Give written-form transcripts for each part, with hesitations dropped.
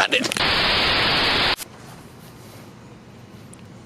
Goddamn.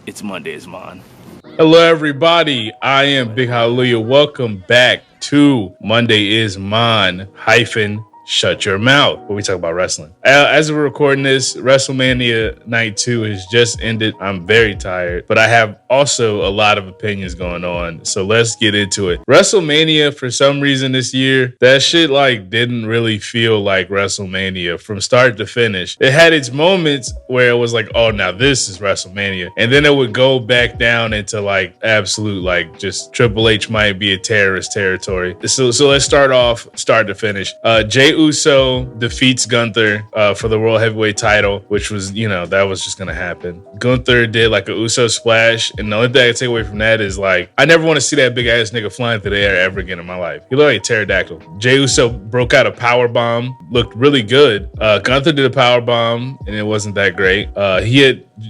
It's Monday, it's mine. Hello, everybody. I am Big Hallelujah. Welcome back to Monday is Mine hyphen Shut Your Mouth, where we talk about wrestling. As we're recording this, WrestleMania Night 2 has just ended. I'm very tired, but I have also a lot of opinions going on. So let's get into it. WrestleMania, for some reason this year, that shit didn't really feel like WrestleMania from start to finish. It had its moments where it was like, oh, now this is WrestleMania. And then it would go back down into absolute just Triple H might be a terrorist territory. So let's start off start to finish. Jey Uso defeats Gunther for the World Heavyweight title, which was, that was just going to happen. Gunther did a Uso splash. And the only thing I take away from that is I never want to see that big ass nigga flying through the air ever again in my life. He looked like a pterodactyl. Jey Uso broke out a power bomb, looked really good. Gunther did a power bomb and it wasn't that great. He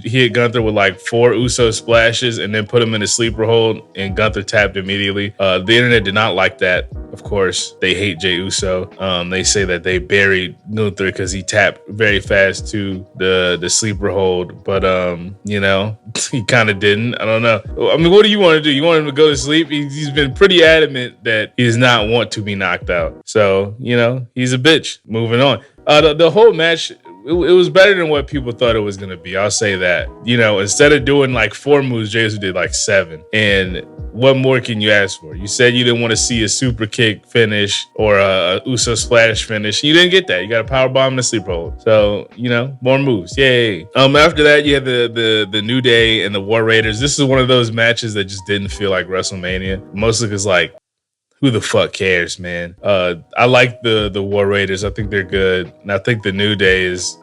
hit Gunther with 4 Uso splashes and then put him in a sleeper hold, and Gunther tapped immediately. The internet did not like that. Of course, they hate Jey Uso. They say that they buried Gunther because he tapped very fast to the sleeper hold, but he kind of didn't. I don't know. I mean, what do you want to do? You want him to go to sleep? He's been pretty adamant that he does not want to be knocked out. So, he's a bitch. Moving on. The whole match, it was better than what people thought it was going to be. I'll say that. Instead of doing 4 moves, Jey Uso did 7. And what more can you ask for? You said you didn't want to see a super kick finish or a Uso splash finish. You didn't get that. You got a power bomb and a sleeper hold. So, more moves. Yay. After that, you had the New Day and the War Raiders. This is one of those matches that just didn't feel like WrestleMania. Mostly because who the fuck cares, man? I like the War Raiders. I think they're good. And I think the New Day is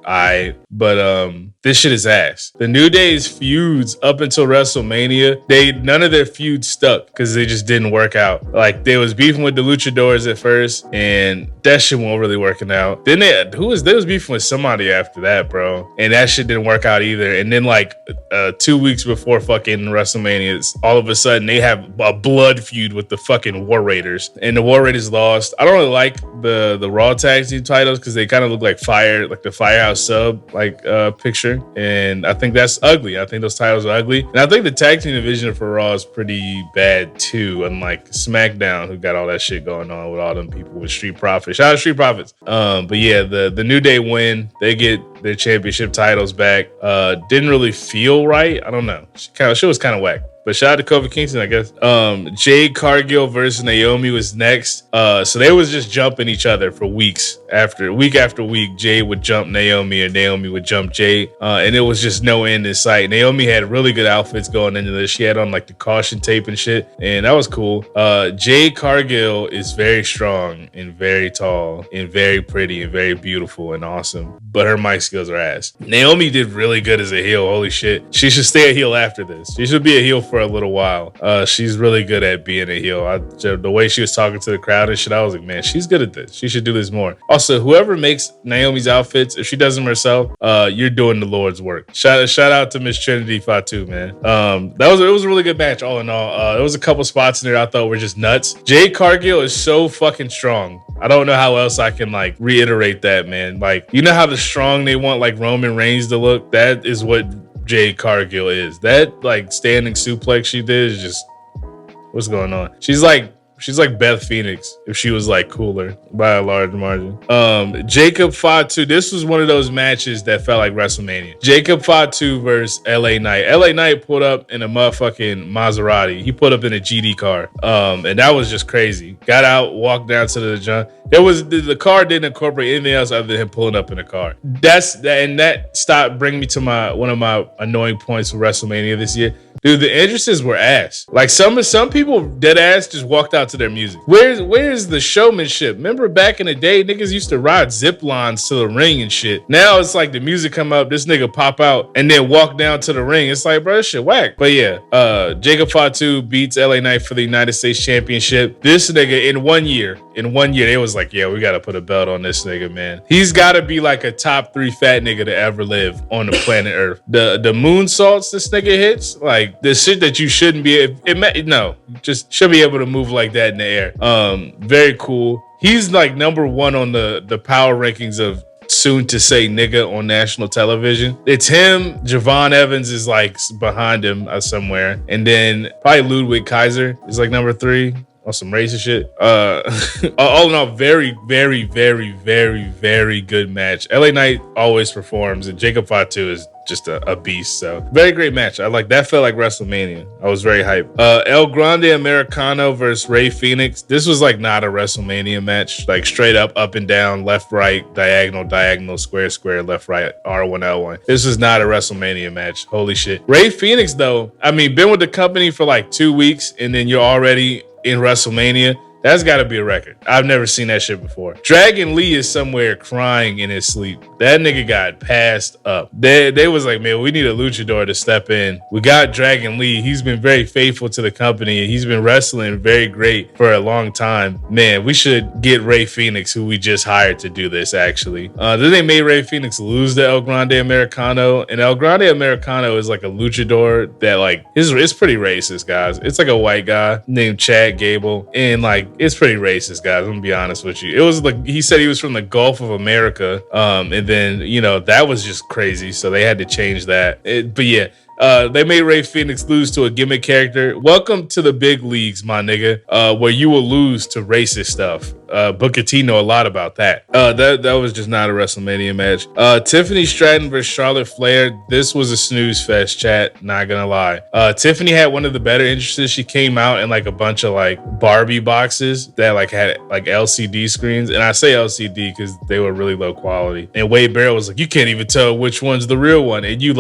but this shit is ass. The New Day's feuds up until WrestleMania, none of their feuds stuck because they just didn't work out. They was beefing with the Luchadors at first, and that shit wasn't really working out. Then they was beefing with somebody after that, bro. And that shit didn't work out either. And then 2 weeks before fucking WrestleMania, all of a sudden they have a blood feud with the fucking War Raiders. And the War Raiders lost. I don't really like the Raw Tag Team titles because they kind of look like fire, like the Firehouse Sub picture. And I think that's ugly. I think those titles are ugly. And I think the tag team division for Raw is pretty bad too. Unlike SmackDown, who got all that shit going on with all them people with Street Profits. Shout out Street Profits. But yeah, the New Day win. They get their championship titles back. Didn't really feel right. I don't know. Shit was kind of whack. But shout out to Kofi Kingston, I guess. Jade Cargill versus Naomi was next. So they was just jumping each other for weeks. Week after week, Jade would jump Naomi or Naomi would jump Jade. And it was just no end in sight. Naomi had really good outfits going into this. She had on the caution tape and shit. And that was cool. Jade Cargill is very strong and very tall and very pretty and very beautiful and awesome. But her mic skills are ass. Naomi did really good as a heel. Holy shit. She should stay a heel after this. She should be a heel for a little while. She's really good at being a heel. The way she was talking to the crowd and shit, I was like, man, she's good at this. She should do this more. Also, whoever makes Naomi's outfits, if she does them herself, you're doing the Lord's work. Shout out to Miss Trinity Fatu, man. It was a really good match all in all. There was a couple spots in there I thought were just nuts. Jade Cargill is so fucking strong. I don't know how else I can reiterate that, man. You know how the strong they want Roman Reigns to look? That is what Jade Cargill is. That standing suplex she did is just, what's going on? She's like Beth Phoenix if she was cooler by a large margin. Jacob Fatu. This was one of those matches that felt like WrestleMania. Jacob Fatu versus LA Knight. LA Knight pulled up in a motherfucking Maserati. He put up in a GD car. And that was just crazy. Got out, walked down to the jump. The car didn't incorporate anything else other than him pulling up in a car. That stopped bringing me to one of my annoying points for WrestleMania this year. Dude, the entrances were ass. Some people dead ass just walked out to their music. Where's the showmanship? Remember back in the day, niggas used to ride zip lines to the ring and shit. Now it's the music come up, this nigga pop out and then walk down to the ring. It's bro, this shit whack. But yeah, Jacob Fatu beats LA Knight for the United States Championship. This nigga in 1 year, they was yeah, we gotta put a belt on this nigga, man. He's gotta be a top 3 fat nigga to ever live on the planet Earth. The moonsaults this nigga hits, the shit that you shouldn't be, just should be able to move like that in the air. Very cool. He's number 1 on the power rankings of soon to say nigga on national television. It's him. Javon Evans is like behind him somewhere. And then probably Ludwig Kaiser is like number 3. On some racist shit. All in all, very, very, very, very, very good match. LA Knight always performs, and Jacob Fatu is just a beast. So very great match. I like that. Felt like WrestleMania. I was very hyped. El Grande Americano versus Rey Fenix. This was like not a WrestleMania match. Like straight up and down, left, right, diagonal, square, left, right, R1, L1. This was not a WrestleMania match. Holy shit. Rey Fenix though, I mean, been with the company for like 2 weeks, and then you're already in WrestleMania. That's got to be a record. I've never seen that shit before. Dragon Lee is somewhere crying in his sleep. That nigga got passed up. They was like, man, we need a luchador to step in. We got Dragon Lee. He's been very faithful to the company. He's been wrestling very great for a long time. Man, we should get Rey Fenix, who we just hired to do this, actually. Then they made Rey Fenix lose to El Grande Americano. And El Grande Americano is like a luchador that like, it's pretty racist, guys. It's like a white guy named Chad Gable. And like, it's pretty racist, guys. I'm gonna be honest with you. It was like he said he was from the Gulf of America, and then that was just crazy. So they had to change that. But yeah, they made Rey Fenix lose to a gimmick character. Welcome to the big leagues, my nigga, where you will lose to racist stuff. Booker T know a lot about that. That was just not a WrestleMania match. Tiffany Stratton versus Charlotte Flair. This was a snooze fest, chat. Not gonna lie. Tiffany had one of the better entrances. She came out in like a bunch of like Barbie boxes that like had like LCD screens, and I say LCD because they were really low quality. And Wade Barrett was like, you can't even tell which one's the real one, and you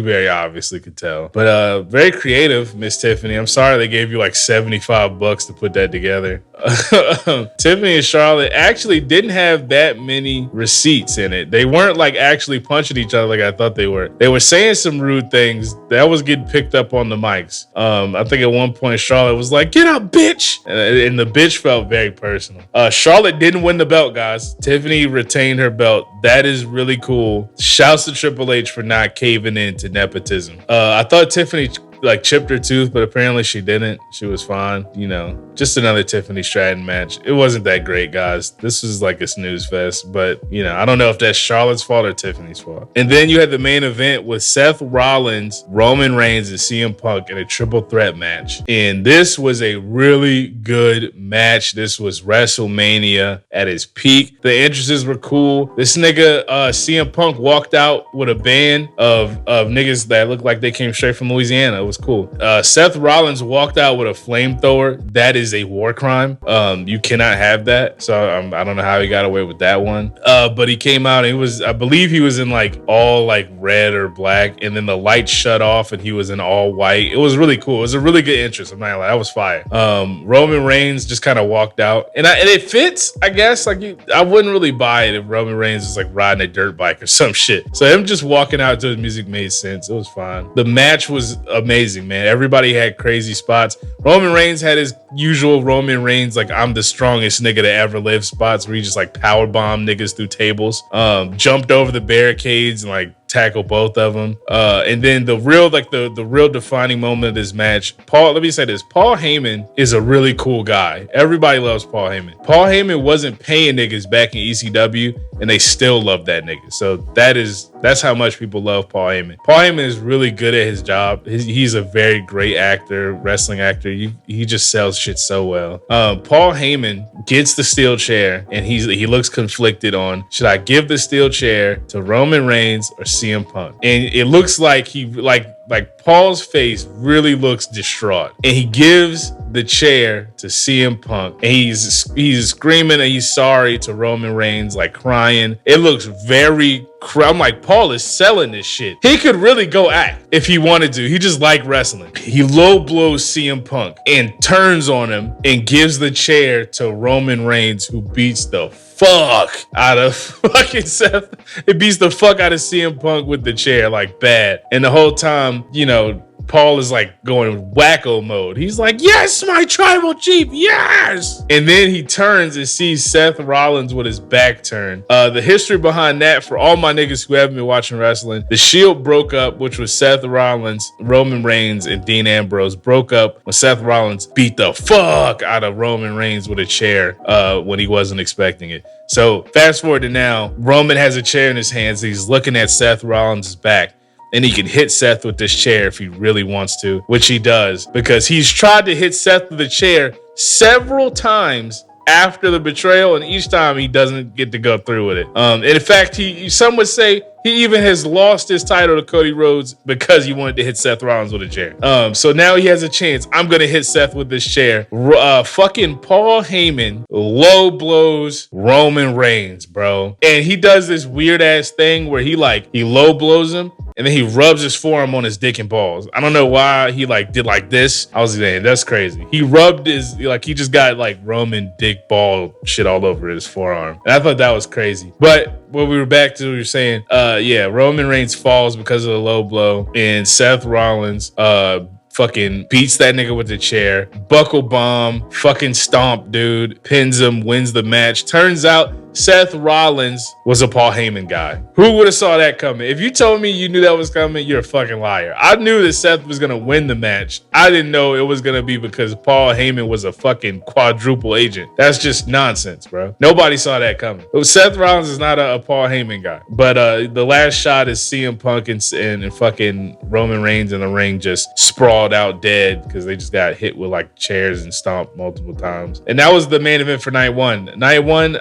very obviously could tell. But very creative, Miss Tiffany. I'm sorry they gave you like $75 to put that together. Tiffany and Charlotte actually didn't have that many receipts in it. They weren't like actually punching each other like I thought they were. They were saying some rude things. That was getting picked up on the mics. I think at one point Charlotte was like, get up, bitch. And the bitch felt very personal. Charlotte didn't win the belt, guys. Tiffany retained her belt. That is really cool. Shouts to Triple H for not caving in to nepotism. I thought Tiffany like chipped her tooth, but apparently she didn't. She was fine. Just another Tiffany Stratton match. It wasn't that great, guys. This was like a snooze fest, but I don't know if that's Charlotte's fault or Tiffany's fault. And then you had the main event with Seth Rollins, Roman Reigns, and CM Punk in a triple threat match. And this was a really good match. This was WrestleMania at its peak. The entrances were cool. This nigga, CM Punk, walked out with a band of niggas that looked like they came straight from Louisiana. It was cool. Seth Rollins walked out with a flamethrower. That is a war crime. You cannot have that. So I don't know how he got away with that one. But he came out and I believe he was in like all like red or black, and then the lights shut off and he was in all white. It was really cool. It was a really good entrance. I'm not gonna lie, that was fire. Roman Reigns just kind of walked out, and it fits, I guess. Like I wouldn't really buy it if Roman Reigns was like riding a dirt bike or some shit. So him just walking out to the music made sense. It was fine. The match was amazing, man. Everybody had crazy spots. Roman Reigns had his usual Roman Reigns, like I'm the strongest nigga to ever live spots, where he just like power bomb niggas through tables, jumped over the barricades and like tackle both of them. And then the real defining moment of this match, let me say this, Paul Heyman is a really cool guy. Everybody loves Paul Heyman. Paul Heyman wasn't paying niggas back in ECW, and they still love that nigga. So that's how much people love Paul Heyman. Paul Heyman is really good at his job. He's a very great actor, wrestling actor. He just sells shit so well. Paul Heyman gets the steel chair, and he looks conflicted on, should I give the steel chair to Roman Reigns or CM Punk? And it looks like he like Paul's face really looks distraught, and he gives the chair to CM Punk, and he's screaming and he's sorry to Roman Reigns, like crying. It looks very I'm like, Paul is selling this shit. He could really go act if he wanted to. He just liked wrestling. He low blows CM Punk and turns on him and gives the chair to Roman Reigns, who beats the fuck out of fucking Seth. It beats the fuck out of CM Punk with the chair, like bad. And the whole time, Paul is like going wacko mode. He's like, yes, my tribal chief, yes. And then he turns and sees Seth Rollins with his back turned. The history behind that, for all my niggas who haven't been watching wrestling, the Shield broke up, which was Seth Rollins, Roman Reigns, and Dean Ambrose broke up when Seth Rollins beat the fuck out of Roman Reigns with a chair when he wasn't expecting it. So fast forward to now, Roman has a chair in his hands. He's looking at Seth Rollins' back. And he can hit Seth with this chair if he really wants to, which he does, because he's tried to hit Seth with the chair several times after the betrayal, and each time he doesn't get to go through with it. And in fact, some would say he even has lost his title to Cody Rhodes because he wanted to hit Seth Rollins with a chair. So now he has a chance. I'm going to hit Seth with this chair. Fucking Paul Heyman low blows Roman Reigns, bro. And he does this weird ass thing where he low blows him and then he rubs his forearm on his dick and balls. I don't know why he did like this. I was saying, that's crazy. He rubbed he just got Roman dick ball shit all over his forearm. And I thought that was crazy. But when we were back to what you were saying, Roman Reigns falls because of the low blow, and Seth Rollins fucking beats that nigga with the chair, buckle bomb, fucking stomp, dude, pins him, wins the match. Turns out Seth Rollins was a Paul Heyman guy. Who would have saw that coming? If you told me you knew that was coming, you're a fucking liar. I knew that Seth was going to win the match. I didn't know it was going to be because Paul Heyman was a fucking quadruple agent. That's just nonsense, bro. Nobody saw that coming. Seth Rollins is not a Paul Heyman guy. But the last shot is CM Punk and fucking Roman Reigns in the ring just sprawled out dead because they just got hit with chairs and stomped multiple times. And that was the main event for night one. Night one,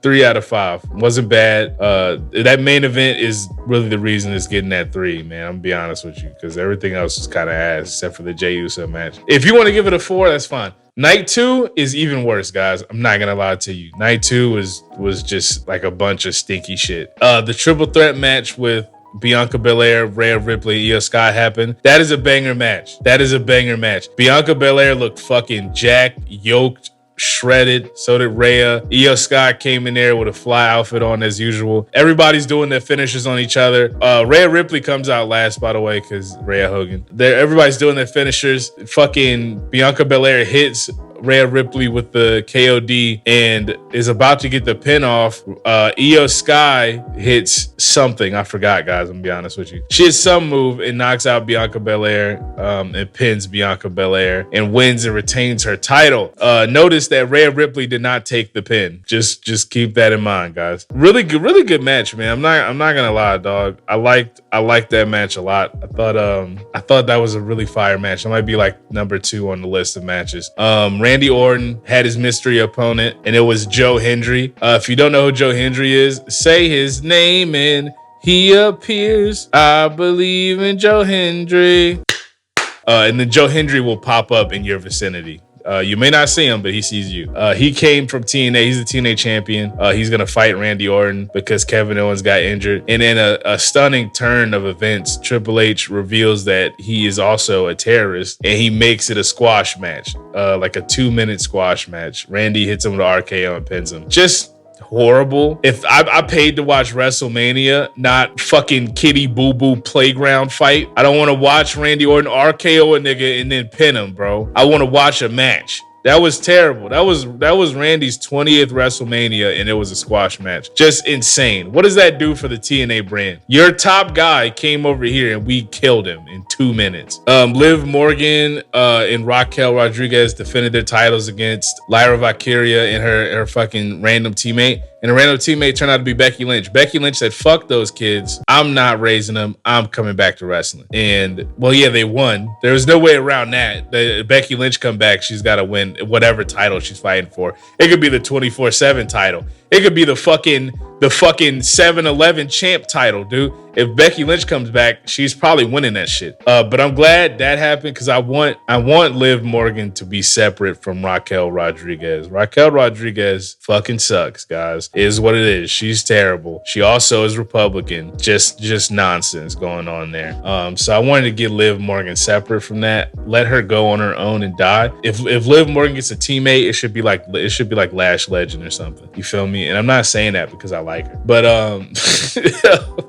3 out of 5. Wasn't bad. That main event is really the reason it's getting that 3, man. I'm gonna be honest with you, because everything else is kind of ass except for the Jey Uso match. If you want to give it a 4, that's fine. Night 2 is even worse, guys. I'm not gonna lie to you. Night 2 was just a bunch of stinky shit. The triple threat match with Bianca Belair, Rhea Ripley, Io Sky happened. That is a banger match. Bianca Belair looked fucking jacked, yoked, shredded. So did Rhea. Io Sky came in there with a fly outfit on as usual. Everybody's doing their finishes on each other. Rhea Ripley comes out last, by the way, because Rhea Hogan. Everybody's doing their finishers. Fucking Bianca Belair hits Rhea Ripley with the KOD and is about to get the pin off. Io Sky hits something. I forgot, guys. I'm gonna be honest with you. She hits some move and knocks out Bianca Belair and pins Bianca Belair and wins and retains her title. Notice that Rhea Ripley did not take the pin. Just keep that in mind, guys. Really good match, man. I'm not gonna lie, dog. I liked that match a lot. I thought that was a really fire match. It might be number 2 on the list of matches. Randy Orton had his mystery opponent, and it was Joe Hendry. If you don't know who Joe Hendry is, say his name and he appears. I believe in Joe Hendry. And then Joe Hendry will pop up in your vicinity. You may not see him, but he sees you. He came from TNA. He's the TNA champion. He's going to fight Randy Orton because Kevin Owens got injured. And in a stunning turn of events, Triple H reveals that he is also a terrorist, and he makes it a squash match, a 2-minute squash match. Randy hits him with an RKO and pins him. Just horrible. If I paid to watch WrestleMania, not fucking kitty boo boo playground fight. I don't want to watch Randy Orton RKO a nigga and then pin him, bro. I want to watch a match. That was terrible. That was Randy's 20th WrestleMania, and it was a squash match. Just insane. What does that do for the TNA brand? Your top guy came over here, and we killed him in 2 minutes. Liv Morgan and Raquel Rodriguez defended their titles against Lyra Valkyria and her fucking random teammate. And the random teammate turned out to be Becky Lynch. Becky Lynch said, fuck those kids. I'm not raising them. I'm coming back to wrestling. And, well, yeah, they won. There was no way around that. Becky Lynch come back. She's got to win whatever title she's fighting for. It could be the 24/7 title. It could be the fucking 7-Eleven champ title, dude. If Becky Lynch comes back, she's probably winning that shit. But I'm glad that happened because I want Liv Morgan to be separate from Raquel Rodriguez. Raquel Rodriguez fucking sucks, guys. It is what it is. She's terrible. She also is Republican. Just nonsense going on there. So I wanted to get Liv Morgan separate from that. Let her go on her own and die. If Liv Morgan gets a teammate, it should be like Lash Legend or something. You feel me? And I'm not saying that because I like her. But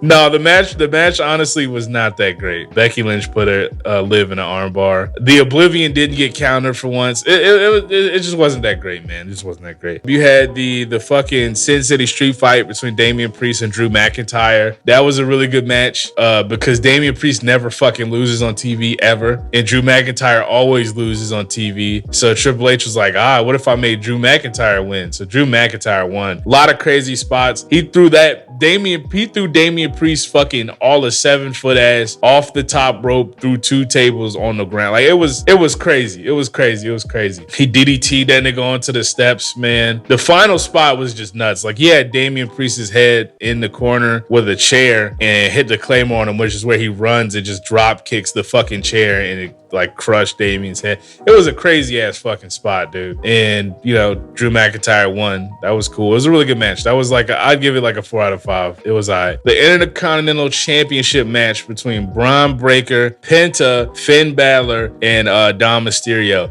no, the match match honestly was not that great. Becky Lynch put a Liv in an armbar. The Oblivion didn't get countered for once. It just wasn't that great, man. It just wasn't that great. You had the fucking Sin City street fight between Damian Priest and Drew McIntyre. That was a really good match because Damian Priest never fucking loses on TV ever, and Drew McIntyre always loses on TV. So Triple H was like, what if I made Drew McIntyre win? So Drew McIntyre won. A lot of crazy spots. He threw Damian Priest fucking all a 7-foot ass off the top rope through 2 tables on the ground. Like it was crazy. It was crazy. He DDT'd that nigga onto the steps, man. The final spot was just nuts. Like he had Damian Priest's head in the corner with a chair and hit the Claymore on him, which is where he runs and just drop kicks the fucking chair and it like crushed Damian's head. It was a crazy ass fucking spot, dude. And Drew McIntyre won. That was cool. It was a really good match. That was like I'd give it like a 4 out of 5. It was alright. The Intercontinental Championship match between Braun Breaker, Penta, Finn Balor, and Dom Mysterio.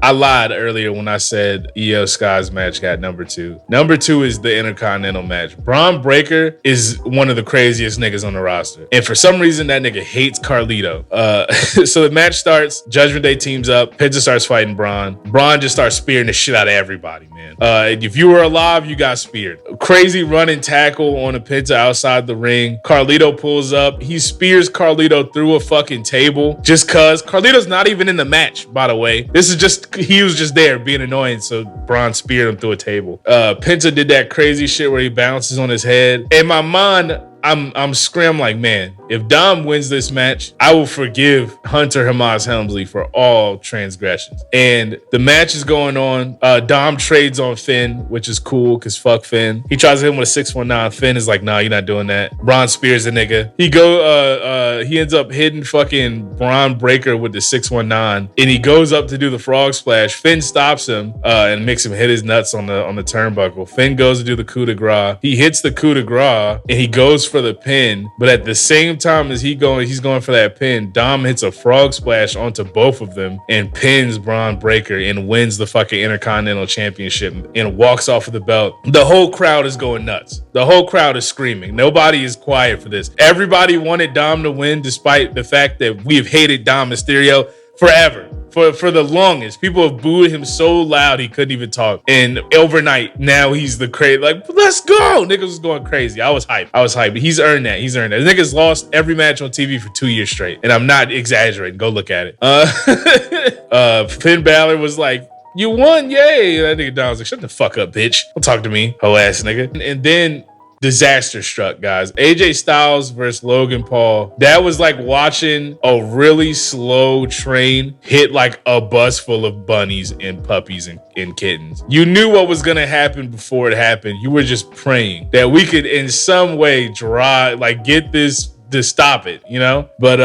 I lied earlier when I said Io Sky's match got number 2. Number 2 is the Intercontinental match. Braun Breaker is one of the craziest niggas on the roster, and for some reason that nigga hates Carlito. So the match starts, Judgment Day teams up, Penta starts fighting Braun. Braun just starts spearing the shit out of everybody, man. If you were alive, you got speared. Crazy running tackle on a Penta outside the ring. Carlito pulls up. He spears Carlito through a fucking table just cause. Carlito's not even in the match, by the way. He was just there being annoying, so Braun speared him through a table. Penta did that crazy shit where he bounces on his head. In my mind, I'm screaming like, man, if Dom wins this match, I will forgive Hunter Hamas Helmsley for all transgressions. And the match is going on. Dom trades on Finn, which is cool because fuck Finn. He tries to hit him with a 619. Finn is like, nah, you're not doing that. Braun spears the nigga. He ends up hitting fucking Braun Breaker with the 619, and he goes up to do the frog splash. Finn stops him and makes him hit his nuts on the turnbuckle. Finn goes to do the coup de grace. He hits the coup de grace and he goes for the pin, but at the same time as he's going for that pin, Dom hits a frog splash onto both of them and pins Braun Breaker and wins the fucking Intercontinental Championship and walks off with the belt. The whole crowd is going nuts. The whole crowd is screaming. Nobody is quiet for this. Everybody wanted Dom to win, despite the fact that we have hated Dom Mysterio forever. For the longest, people have booed him so loud he couldn't even talk. And overnight, now he's the crazy. Like, let's go! Niggas was going crazy. I was hyped. He's earned that. Niggas lost every match on TV for 2 years straight, and I'm not exaggerating. Go look at it. Finn Balor was like, "You won, yay!" That nigga Don was like, "Shut the fuck up, bitch. Don't talk to me, hoe ass nigga." And then disaster struck, guys. AJ Styles versus Logan Paul. That was like watching a really slow train hit like a bus full of bunnies and puppies and kittens. You knew what was gonna happen before it happened. You were just praying that we could in some way get this to stop it, But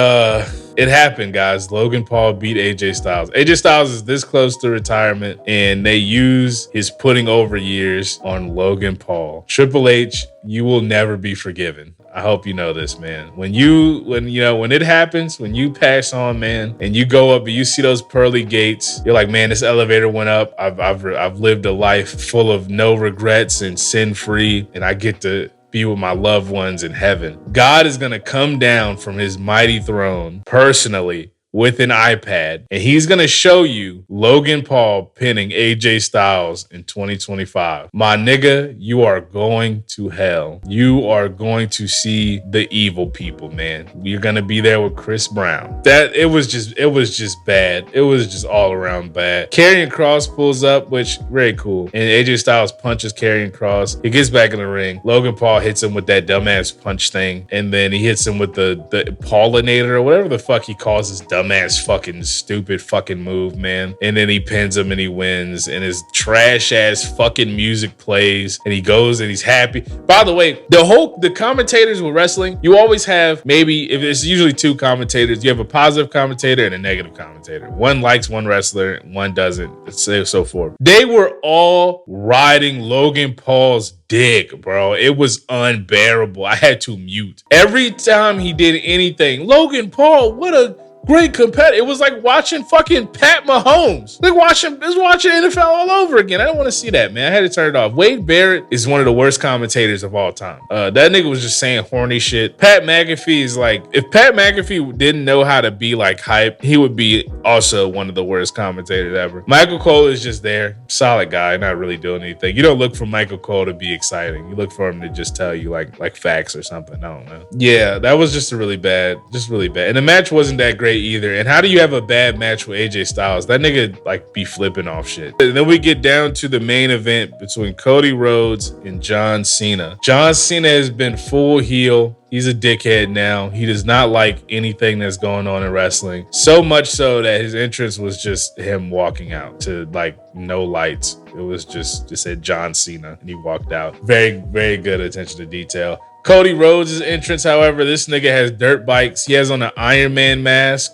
it happened, guys. Logan Paul beat AJ Styles. AJ Styles is this close to retirement, and they use his putting over years on Logan Paul. Triple H, you will never be forgiven. I hope you know this, man. When it happens, when you pass on, man, and you go up and you see those pearly gates, you're like, man, this elevator went up. I've lived a life full of no regrets and sin free, and I get to be with my loved ones in heaven. God is going to come down from his mighty throne personally with an iPad, and he's going to show you Logan Paul pinning AJ Styles in 2025. My nigga, you are going to hell. You are going to see the evil people, man. You're going to be there with Chris Brown. It was just bad. It was just all around bad. Karrion Kross pulls up, which very cool. And AJ Styles punches Karrion Kross. He gets back in the ring. Logan Paul hits him with that dumbass punch thing. And then he hits him with the Paulinator or whatever the fuck he calls his dumbass fucking stupid fucking move, man. And then he pins him and he wins, and his trash ass fucking music plays, and he goes and he's happy. By the way, the commentators with wrestling, you always have, maybe if it's usually 2 commentators, you have a positive commentator and a negative commentator. One likes one wrestler, one doesn't, so forth. They were all riding Logan Paul's dick, bro. It was unbearable. I had to mute. Every time he did anything, Logan Paul, what a great competitor. It was like watching fucking Pat Mahomes. Like watching NFL all over again. I don't want to see that, man. I had to turn it off. Wade Barrett is one of the worst commentators of all time. That nigga was just saying horny shit. Pat McAfee is like, if Pat McAfee didn't know how to be like hype, he would be also one of the worst commentators ever. Michael Cole is just there. Solid guy, not really doing anything. You don't look for Michael Cole to be exciting. You look for him to just tell you like facts or something. I don't know. Yeah, that was just really bad. And the match wasn't that great either. And how do you have a bad match with AJ Styles? That nigga like be flipping off shit. And then we get down to the main event between Cody Rhodes and John Cena. John Cena has been full heel. He's a dickhead now. He does not like anything that's going on in wrestling. So much so that his entrance was just him walking out to like no lights. It was just said John Cena and he walked out. Very, very good attention to detail. Cody Rhodes' entrance, however, this nigga has dirt bikes. He has on an Iron Man mask.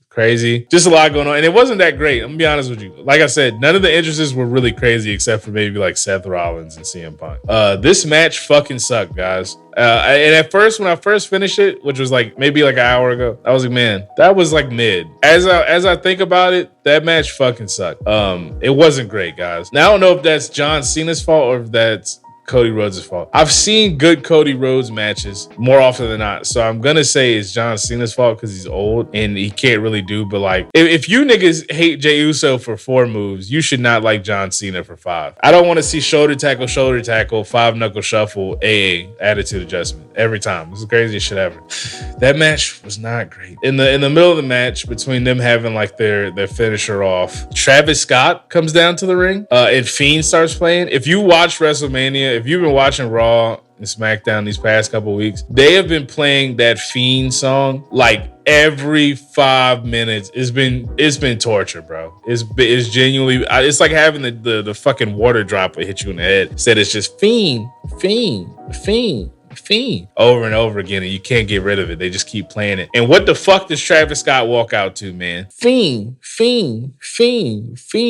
Crazy. Just a lot going on. And it wasn't that great. I'm gonna be honest with you. Like I said, none of the entrances were really crazy except for maybe like Seth Rollins and CM Punk. This match fucking sucked, guys. And at first, when I first finished it, which was like maybe like an hour ago, I was like, man, that was like mid. As I think about it, that match fucking sucked. It wasn't great, guys. Now I don't know if that's John Cena's fault or if that's Cody Rhodes' fault. I've seen good Cody Rhodes matches more often than not. So I'm going to say it's John Cena's fault because he's old and he can't really do. But like, if you niggas hate Jey Uso for 4 moves, you should not like John Cena for 5. I don't want to see shoulder tackle, 5-knuckle shuffle, AA, attitude adjustment every time. This is the craziest shit ever. That match was not great. In the middle of the match, between them having like their finisher off, Travis Scott comes down to the ring and Fiend starts playing. If you watch WrestleMania, if you've been watching Raw and SmackDown these past couple weeks, they have been playing that Fiend song like every 5 minutes. It's been torture, bro. It's genuinely, it's like having the fucking water dropper hit you in the head. Instead, it's just Fiend over and over again, and you can't get rid of it. They just keep playing it. And what the fuck does Travis Scott walk out to, man? Fiend.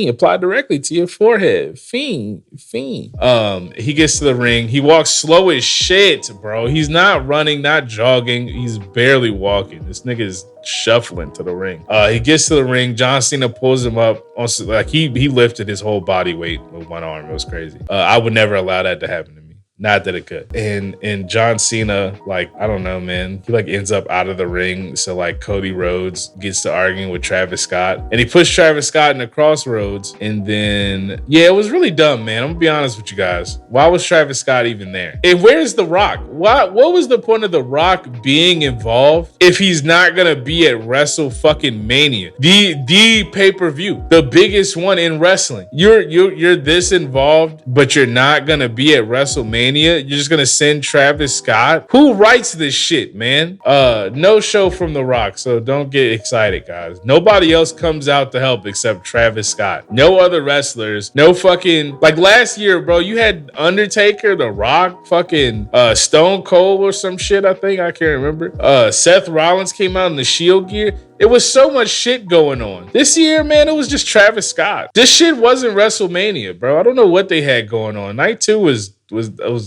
Apply directly to your forehead. Fiend. He gets to the ring. He walks slow as shit, bro. He's not running, not jogging. He's barely walking. This nigga is shuffling to the ring. He gets to the ring. John Cena pulls him up. Like he lifted his whole body weight with one arm. It was crazy. I would never allow that to happen to me. Not that it could. And John Cena, like, I don't know, man. He like ends up out of the ring. So like Cody Rhodes gets to arguing with Travis Scott. And he pushed Travis Scott in the crossroads. And then, yeah, it was really dumb, man. I'm gonna be honest with you guys. Why was Travis Scott even there? And where's The Rock? What was the point of The Rock being involved if he's not gonna be at WrestleMania? The pay-per-view, the biggest one in wrestling. You're this involved, but you're not gonna be at WrestleMania. You're just gonna send Travis Scott? Who writes this shit, man? No show from The Rock, so don't get excited, guys. Nobody else comes out to help except Travis Scott. No other wrestlers. No fucking, like last year, bro. You had Undertaker, The Rock, fucking Stone Cold or some shit. I think I can't remember. Seth Rollins came out in the Shield gear. It was so much shit going on. This year, man, it was just Travis Scott. This shit wasn't WrestleMania, bro. I don't know what they had going on. Night 2 was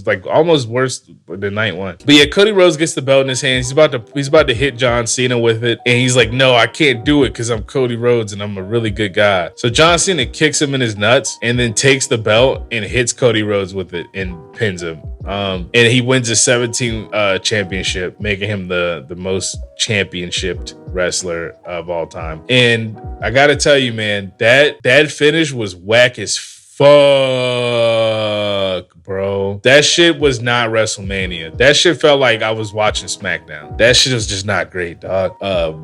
like almost worse than night 1. But yeah, Cody Rhodes gets the belt in his hands. He's about to hit John Cena with it. And he's like, no, I can't do it because I'm Cody Rhodes and I'm a really good guy. So John Cena kicks him in his nuts and then takes the belt and hits Cody Rhodes with it and pins him. And he wins a 17 championship, making him the most championshiped wrestler of all time. And I gotta tell you, man, that finish was whack as fuck, bro. That shit was not WrestleMania. That shit felt like I was watching SmackDown. That shit was just not great, dog.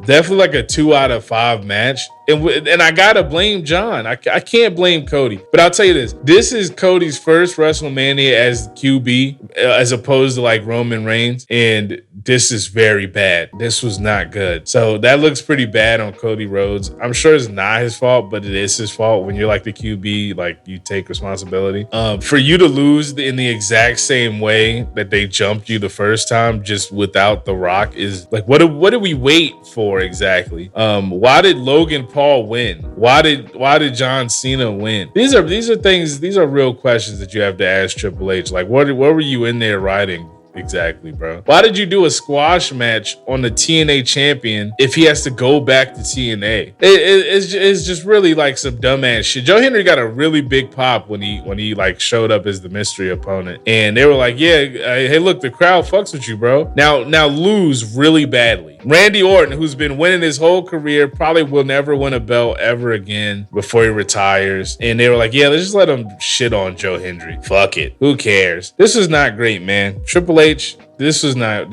Definitely like a 2 out of 5 match. And I gotta blame John. I can't blame Cody. But I'll tell you this. This is Cody's first WrestleMania as QB, as opposed to like Roman Reigns. And this is very bad. This was not good. So that looks pretty bad on Cody Rhodes. I'm sure it's not his fault, but it is his fault. When you're like the QB, like you take responsibility. For you to lose in the exact same way that they jumped you the first time, just without The Rock, is like, what did we wait for exactly? Why did Logan Paul win? Why did John Cena win? These are things. These are real questions that you have to ask Triple H. Like, what were you in there writing Exactly, bro. Why did you do a squash match on the TNA champion if he has to go back to TNA? It's just really like some dumbass shit. Joe Henry got a really big pop when he like showed up as the mystery opponent, and they were like, "Yeah, hey, look, the crowd fucks with you, bro." Now lose really badly. Randy Orton, who's been winning his whole career, probably will never win a belt ever again before he retires. And they were like, "Yeah, let's just let him shit on Joe Hendry. Fuck it, who cares?" This is not great, man. Triple H, this was not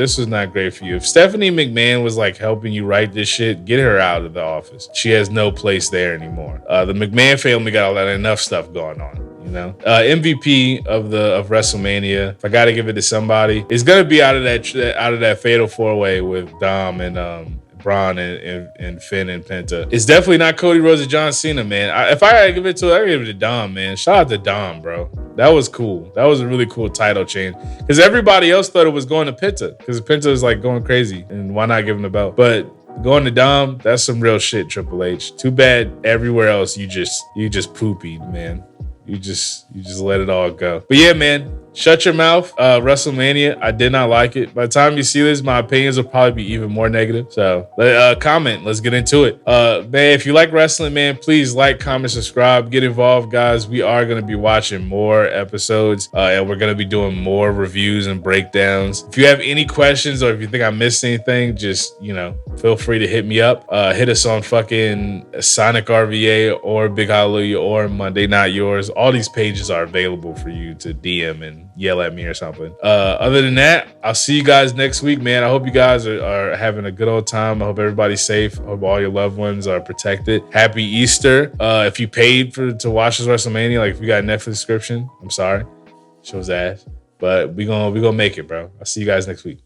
great for you. If Stephanie McMahon was like helping you write this shit, get her out of the office. She has no place there anymore. The McMahon family got enough stuff going on. You know, MVP of WrestleMania. If I got to give it to somebody, it's gonna be out of that fatal 4-way with Dom and Braun and Finn and Penta. It's definitely not Cody Rhodes and John Cena, man. If I gotta give it to, I give it to Dom, man. Shout out to Dom, bro. That was cool. That was a really cool title change because everybody else thought it was going to Penta because Penta was like going crazy, and why not give him the belt? But going to Dom, that's some real shit, Triple H. Too bad everywhere else you just poopied, man. You just let it all go. But yeah, man, shut your mouth. WrestleMania, I did not like it. By the time you see this, my opinions will probably be even more negative. So comment. Let's get into it. Man, if you like wrestling, man, please like, comment, subscribe, get involved, guys. We are going to be watching more episodes and we're going to be doing more reviews and breakdowns. If you have any questions or if you think I missed anything, just, feel free to hit me up. Hit us on fucking SONIQ RVA or Big Hallelujah or Monday Not Yours. All these pages are available for you to DM and yell at me or something. Other than that, I'll see you guys next week, man. I hope you guys are having a good old time. I hope everybody's safe. I hope all your loved ones are protected. Happy Easter. If you paid to watch this WrestleMania, like if you got a Netflix subscription, I'm sorry. Shows ass. But we gonna make it, bro. I'll see you guys next week.